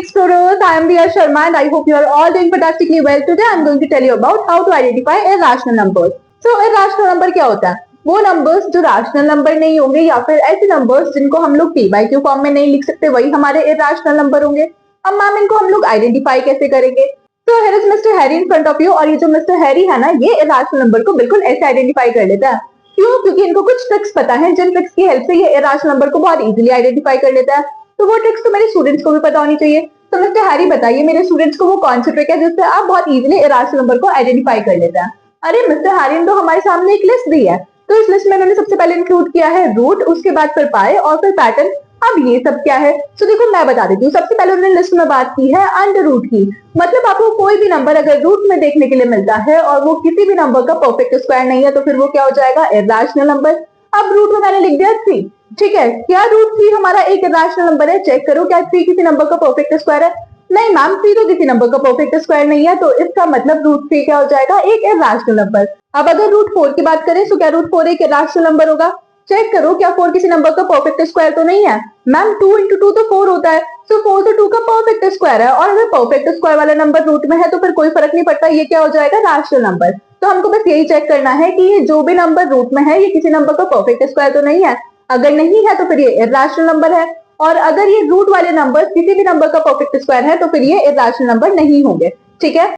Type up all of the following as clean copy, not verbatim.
explorers. I am Diya Sharma and I hope you are all doing fantastically well. Today I am going to tell you about how to identify irrational numbers. So irrational number क्या होता है? वो numbers जो rational number नहीं होंगे या फिर ऐसे नंबर्स जिनको हम लोग p by q फॉर्म में नहीं लिख सकते वही हमारे irrational नंबर होंगे. अब मैम इनको हम लोग आइडेंटिफाई कैसे करेंगे? तो here is Mr. Harry in front of you और ये जो Mr. Harry है ना ये irrational नंबर को बिल्कुल ऐसे आइडेंटिफाई कर लेता है. क्यों? क्योंकि इनको कुछ ट्रिक्स पता है जिन ट्रिक्स की हेल्प से ये irrational नंबर को बहुत इजीली आइडेंटिफाई कर लेता है. तो वो ट्रिक्स तो मेरे स्टूडेंट्स को भी पता होनी चाहिए. तो मिस्टर हैरी बताइए मेरे स्टूडेंट्स को वो कौन सी ट्रिक है जिससे आप बहुत इजीली इरेशनल नंबर को आइडेंटिफाई कर लेते हैं. अरे मिस्टर हैरी ने तो हमारे सामने एक लिस्ट दी है. तो इस लिस्ट में मैंने सबसे पहले इंक्लूड किया है रूट, उसके बाद फिर पाई और फिर पैटर्न. अब ये सब क्या है? तो देखो मैं बता देती हूँ. सबसे पहले उन्होंने लिस्ट में बात की है अंडर रूट की. मतलब आपको कोई भी नंबर अगर रूट में देखने के लिए मिलता है और वो किसी भी नंबर का परफेक्ट स्क्वायर नहीं है तो फिर वो क्या हो जाएगा? Irrational number. अब रूट में मैंने लिख दिया 3. ठीक है, क्या रूट 3 हमारा एक इरेशनल नंबर है? चेक करो क्या 3 किसी नंबर का परफेक्ट स्क्वायर है? नहीं मैम, 3 तो किसी नंबर का परफेक्ट स्क्वायर नहीं है. तो इसका मतलब रूट 3 क्या हो जाएगा? एक इरेशनल नंबर. अब अगर रूट 4 की बात करें तो क्या रूट 4 एक इरेशनल नंबर होगा? चेक करो क्या 4 किसी नंबर का परफेक्ट स्क्वायर तो नहीं है. मैम 2 into 2 तो 4 होता है. तो 4 तो 2 का परफेक्ट स्क्वायर है और अगर परफेक्ट स्क्वायर वाला नंबर रूट में है तो फिर कोई फर्क नहीं पड़ता, ये क्या हो जाएगा? Rational number. तो हमको बस यही चेक करना है कि ये जो भी नंबर रूट में है ये किसी नंबर का परफेक्ट स्क्वायर तो नहीं है. अगर नहीं है तो फिर ये इरेशनल नंबर है और अगर ये रूट वाले नंबर किसी भी नंबर का परफेक्ट स्क्वायर है तो फिर ये इरेशनल नंबर नहीं होंगे. ठीक है,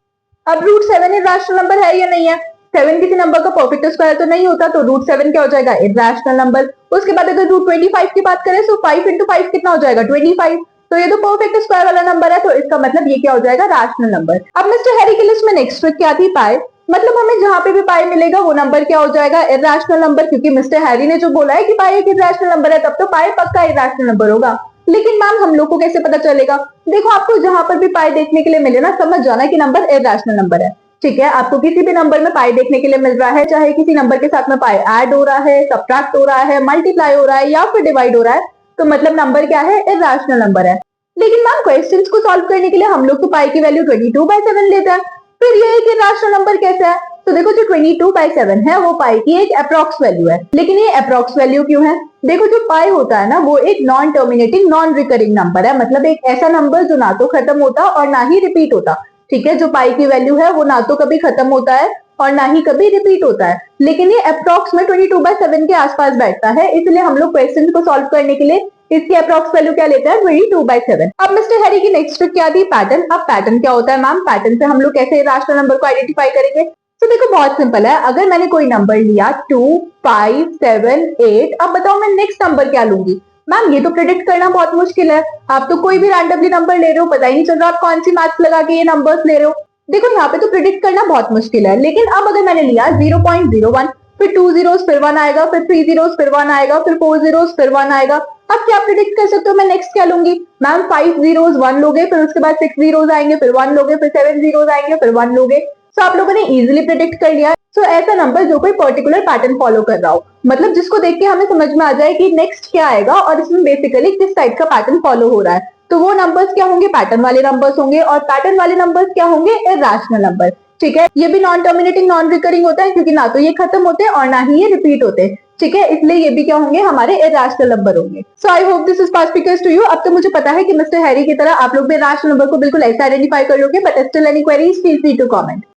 अब रूट 7 इरेशनल नंबर है या नहीं है? 7 किसी नंबर का परफेक्ट स्क्वायर तो नहीं होता, तो रूट 7 क्या हो जाएगा? Irrational number. उसके बाद अगर रूट 25 की बात करें तो 5 into 5 कितना हो जाएगा? 25. तो ये तो परफेक्ट स्क्वायर वाला नंबर है, तो इसका मतलब ये क्या हो जाएगा? Rational number. अब मिस्टर हैरी की लिस्ट में नेक्स्ट ट्रिक क्या थी? पाई. मतलब हमें जहां पे भी पाई मिलेगा वो नंबर क्या हो जाएगा? Irrational number. क्योंकि मिस्टर हैरी ने जो बोला है कि पाई एक इरेशनल नंबर है तब तो पाई पक्का इरेशनल नंबर होगा. लेकिन मैम हम लोग को कैसे पता चलेगा? देखो आपको जहां पर भी पाई देखने के लिए मिले ना समझ जाना कि नंबर इरेशनल नंबर है. ठीक है, आपको किसी भी नंबर में पाई देखने के लिए मिल रहा है, चाहे किसी नंबर के साथ में पाई ऐड हो रहा है, सब्ट्रैक्ट हो रहा है, मल्टीप्लाई हो रहा है या फिर डिवाइड हो रहा है, तो मतलब नंबर क्या है? इरेशनल नंबर है. लेकिन मैम क्वेश्चंस को सॉल्व करने के लिए हम लोग तो पाई की वैल्यू 22/7 लेते हैं. फिर ये एक इरेशनल नंबर कैसे है? तो देखो जो 22/7 है वो पाई की एक अप्रॉक्स वैल्यू है. लेकिन ये अप्रॉक्स वैल्यू क्यों है? देखो जो पाई होता है ना वो एक non terminating non recurring number है. मतलब एक ऐसा नंबर जो ना तो खत्म होता और ना ही रिपीट होता. ठीक है, जो पाई की वैल्यू है वो ना तो कभी खत्म होता है और ना ही कभी रिपीट होता है. लेकिन ये अप्रॉक्स में 22/7 के आसपास बैठता है, इसलिए हम लोग क्वेश्चन को सॉल्व करने के लिए इसकी अप्रॉक्स वैल्यू क्या लेते हैं? 22/7. अब मिस्टर हैरी की नेक्स्ट ट्रिक क्या थी? पैटर्न. अब पैटर्न क्या होता है मैम? पैटर्न से हम लोग कैसे रैशनल नंबर को आइडेंटिफाई करेंगे? तो देखो बहुत सिंपल है. अगर मैंने कोई नंबर लिया 2, 5, 7, 8, अब बताओ मैं नेक्स्ट नंबर क्या लूंगी? मैम ये तो प्रिडिक्ट करना बहुत मुश्किल है. आप तो कोई भी रैंडमली नंबर ले रहे हो, पता ही नहीं चल रहा आप कौन सी मैथ्स लगा के ये नंबर्स ले रहे हो. देखो यहाँ पे तो प्रिडिक्ट करना बहुत मुश्किल है. लेकिन अब अगर मैंने लिया 0.01, फिर 2 zeros फिर 1 आएगा, फिर 3 zeros फिर 1 आएगा, फिर 4 zeros फिर 1 आएगा. अब क्या प्रिडिक्ट कर सकते हो मैं नेक्स्ट क्या लूंगी? मैम 5 zeros 1 लोगे, फिर उसके बाद 6 zeros आएंगे, फिर 1 लोगे, फिर 7 zeros आएंगे, फिर 1 लोगे. तो आप लोगों ने इजीली प्रिडिक्ट कर लिया. तो ऐसा नंबर जो कोई पर्टिकुलर पैटर्न फॉलो कर रहा हो, मतलब जिसको देख के हमें समझ में आ जाए कि नेक्स्ट क्या आएगा और इसमें बेसिकली किस टाइप का पैटर्न फॉलो हो रहा है, तो वो नंबर्स क्या होंगे? पैटर्न वाले नंबर्स होंगे. और पैटर्न वाले नंबर्स क्या होंगे? Irrational number. ठीक है, ये भी नॉन टर्मिनेटिंग नॉन रिकरिंग होता है क्योंकि ना तो ये खत्म होते हैं और ना ही ये रिपीट होते हैं. ठीक है, इसलिए ये भी क्या होंगे? हमारे इरेशनल नंबर होंगे. So I hope this is pass speakers to you. अब तो मुझे पता है कि मिस्टर हैरी की तरह आप लोग भी इरेशनल नंबर को बिल्कुल ऐसे आइडेंटिफाई कर लोगे. But still any queries feel free to comment.